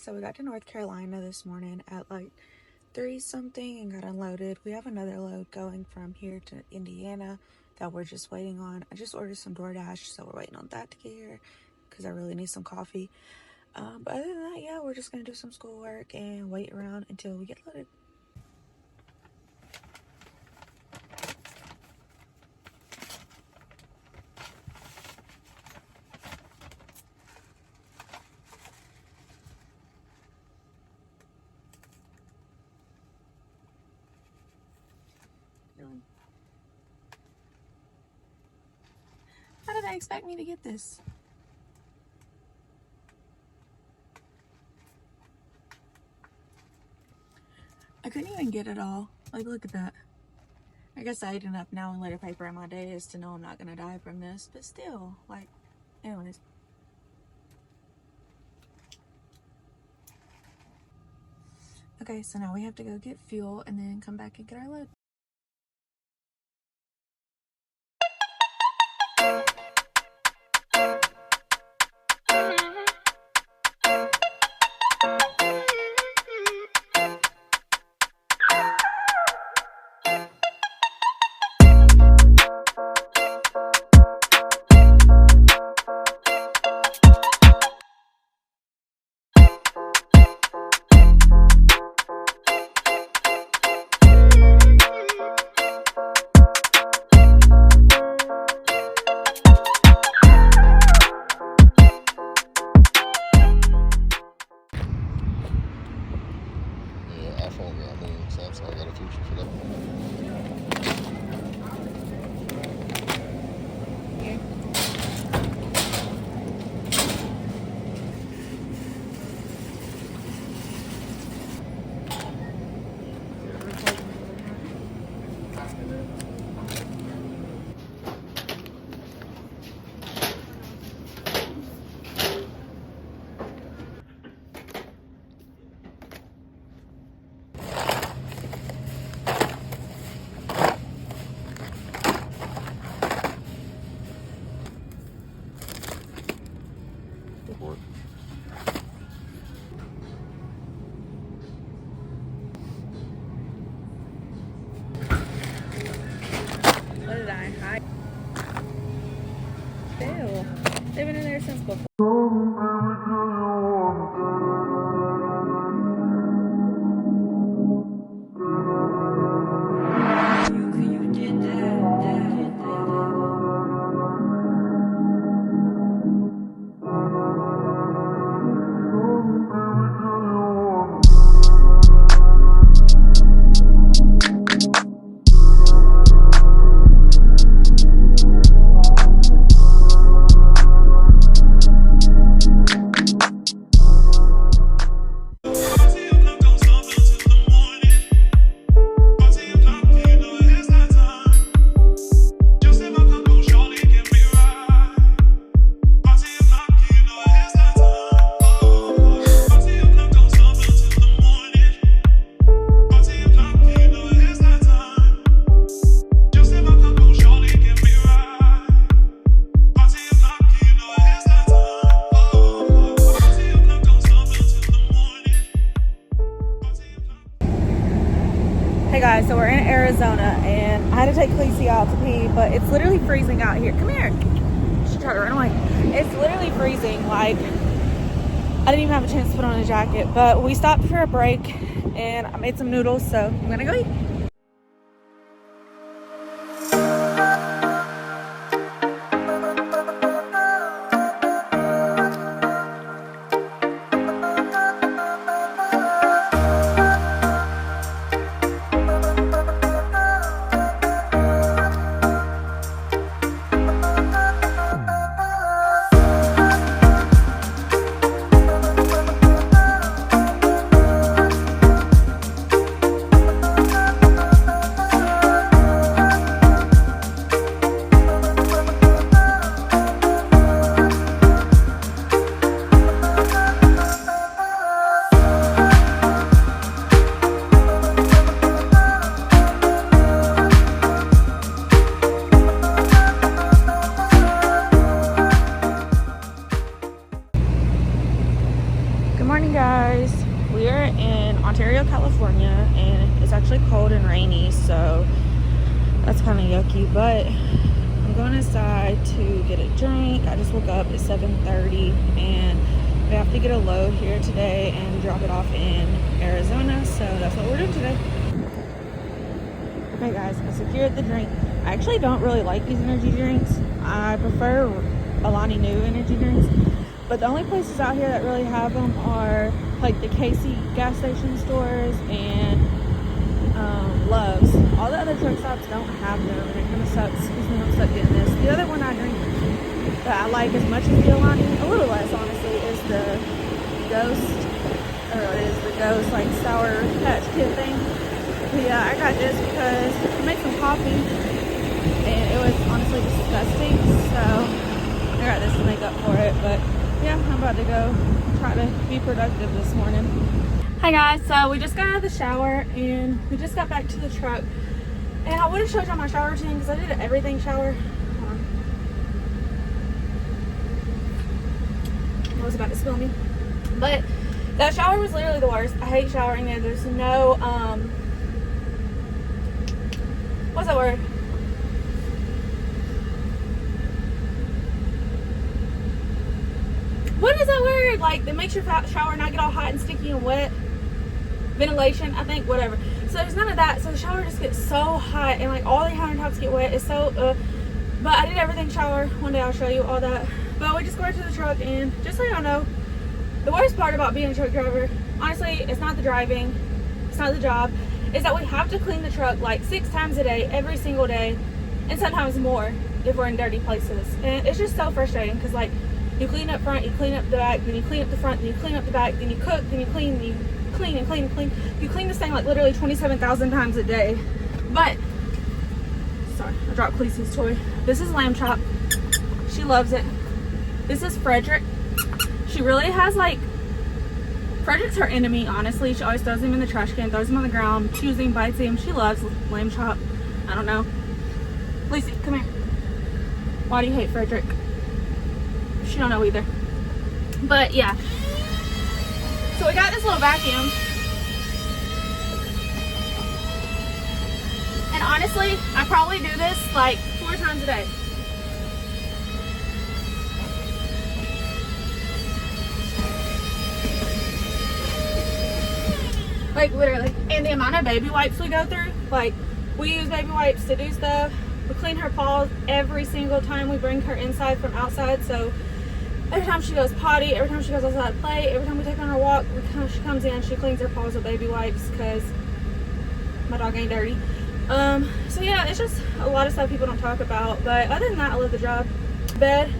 So we got to North Carolina this morning at like 3 something and got unloaded. We have another load going from here to Indiana that we're just waiting on. I just ordered some DoorDash, so we're waiting on that to get here because I really need some coffee. But other than that, yeah, we're just gonna do some schoolwork and wait around until we get loaded. How did they expect me to get this? I couldn't even get it all. Like, look at that. I guess I ate enough now and later paper in my days to know I'm not gonna die from this, but still, like, anyways. Okay, so now we have to go get fuel and then come back and get our load. So I got a future for that. What did I hide? Ew. They've been in there since before. Hey guys, so we're in Arizona and I had to take Khaleesi out to pee, but it's literally freezing out here. Come here. She tried to run away. It's literally freezing. Like, I didn't even have a chance to put on a jacket, but we stopped for a break and I made some noodles, so I'm gonna go eat. California, and it's actually cold and rainy, so that's kind of yucky. But I'm going inside to get a drink. I just woke up at 7:30, and we have to get a load here today and drop it off in Arizona, so that's what we're doing today. Okay guys, I secured the drink. I actually don't really like these energy drinks. I prefer Alani Nu energy drinks, but the only places out here that really have them are like the Casey gas station stores and Love's. All the other truck stops don't have them, and it kind of sucks because we don't suck getting this. The other one I drink that I like as much as the Alani, a little less honestly, is the Ghost, or it is the Ghost like Sour Patch Kid thing. But yeah, I got this because I made some coffee and it was honestly disgusting, so I got this to make up for it. But yeah, I'm about to go try to be productive this morning. Hi guys, so we just got out of the shower and we just got back to the truck, and I would have showed y'all my shower routine because I did an everything shower. Hold on. I was about to spill me, but that shower was literally the worst. I hate showering there. There's no what's that word? What is that word? Like, that makes your shower not get all hot and sticky and wet. Ventilation, I think, whatever. So there's none of that. So the shower just gets so hot, and like all the countertops get wet. It's so but I did everything shower. One day I'll show you all that. But we just go to the truck, and just so y'all know, the worst part about being a truck driver, honestly, it's not the driving, it's not the job, is that we have to clean the truck like 6 times a day, every single day, and sometimes more if we're in dirty places. And it's just so frustrating because like you clean up front, you clean up the back, then you clean up the front, then you clean up the back, then you cook, then you clean, then you clean and clean and clean. You clean this thing like literally 27,000 times a day. But sorry, I dropped Khaleesi's toy. This is Lamb Chop. She loves it. This is Frederick. She really has like, Frederick's her enemy, honestly. She always throws him in the trash can, throws him on the ground, chews him, bites him. She loves Lamb Chop. I don't know. Khaleesi, come here. Why do you hate Frederick? She don't know either. But yeah. So we got this little vacuum. And honestly, I probably do this like 4 times a day. Like literally. And the amount of baby wipes we go through, like we use baby wipes to do stuff. We clean her paws every single time we bring her inside from outside. So every time she goes potty, every time she goes outside to play, every time we take her on her walk, she comes in, she cleans her paws with baby wipes because my dog ain't dirty. So yeah, it's just a lot of stuff people don't talk about. But other than that, I love the job. Bed,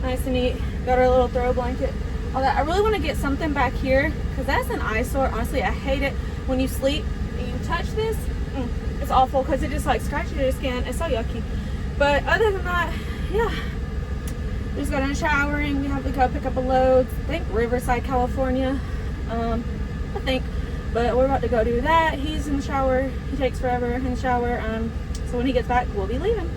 nice and neat. Got her little throw blanket. All that. I really want to get something back here because that's an eyesore. Honestly, I hate it when you sleep and you touch this. It's awful because it just like scratches your skin. It's so yucky. But other than that, yeah. We just got done showering. We have to go pick up a load. I think Riverside, California. I think. But we're about to go do that. He's in the shower. He takes forever in the shower. So when he gets back, we'll be leaving.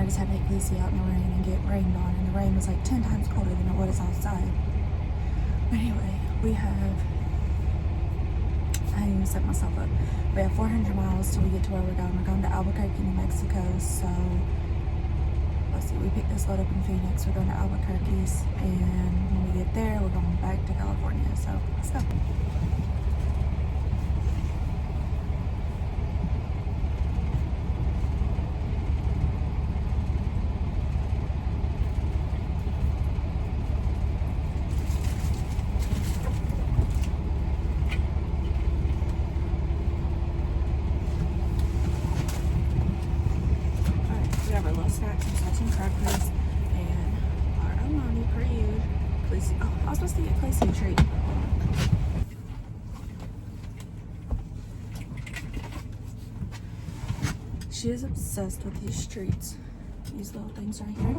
just had to take Khaleesi out in the rain and get rained on, and the rain was like 10 times colder than it was outside. But anyway, I didn't even set myself up. We have 400 miles till we get to where we're going. We're going to Albuquerque, New Mexico. So let's see, we picked this load up in Phoenix. We're going to Albuquerque's, and when we get there, we're going back to California. So let's go. Snacks and stuff, some crackers, and our money per usual. Khaleesi, oh, I was supposed to get Khaleesi a treat. She is obsessed with these treats. These little things right here.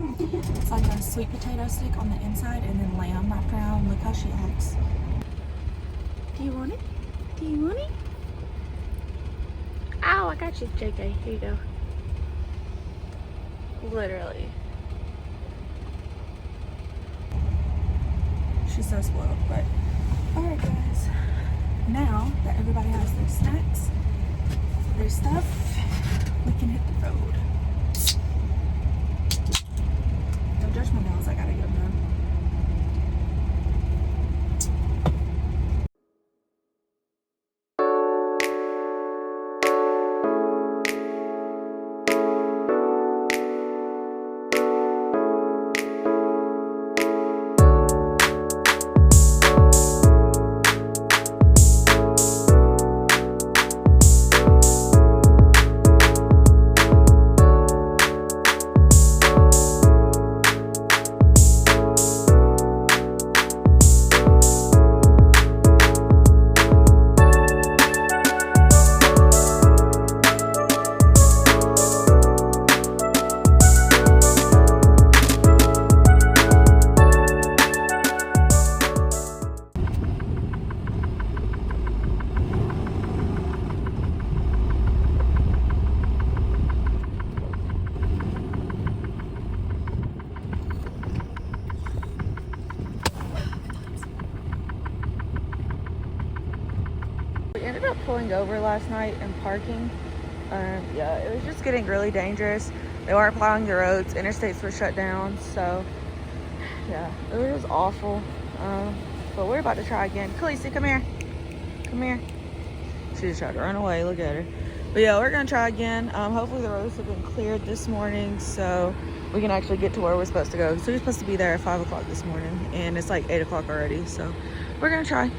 It's like a sweet potato stick on the inside and then lamb wrapped around. Look how she acts. Do you want it? Do you want it? Ow, I got you, JK. Here you go. Literally. She's so spoiled, but alright guys. Now that everybody has their snacks, their stuff, we can hit the road. Don't judge my nails, I gotta get them done. We ended up pulling over last night and parking. Yeah, it was just getting really dangerous. They weren't plowing the roads. Interstates were shut down. So, yeah, it was awful. But we're about to try again. Khaleesi, come here. Come here. She just tried to run away. Look at her. But yeah, we're going to try again. Hopefully the roads have been cleared this morning so we can actually get to where we're supposed to go. So we're supposed to be there at 5 o'clock this morning. And it's like 8 o'clock already. So we're going to try.